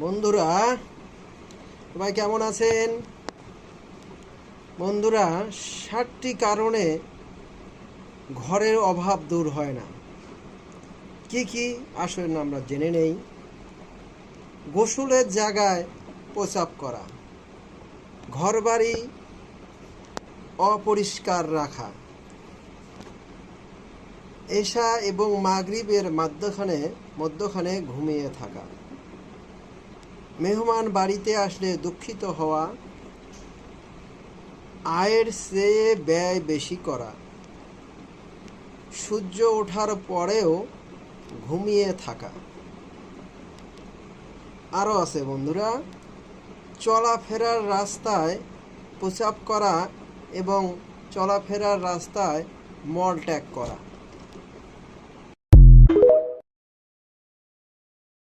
বন্ধুরা সবাই কেমন আছেন? বন্ধুরা, 7টি কারণে ঘরের অভাব দূর হয় না। কি কি আসলে আমরা জেনে নেই। গোসলের জায়গায় প্রস্রাব করা, ঘরবাড়ি অপরিষ্কার রাখা, এশা এবং মাগরিবের মধ্যখানে ঘুমিয়ে থাকা, মেহমান বাড়িতে আসলে দুঃখিত হওয়া, আয়ের চেয়ে ব্যয় বেশি করা, সূর্য ওঠার পরেও ঘুমিয়ে থাকা। আরও আছে বন্ধুরা, চলাফেরার রাস্তায় প্রস্রাব করা এবং চলাফেরার রাস্তায় মল ত্যাগ করা।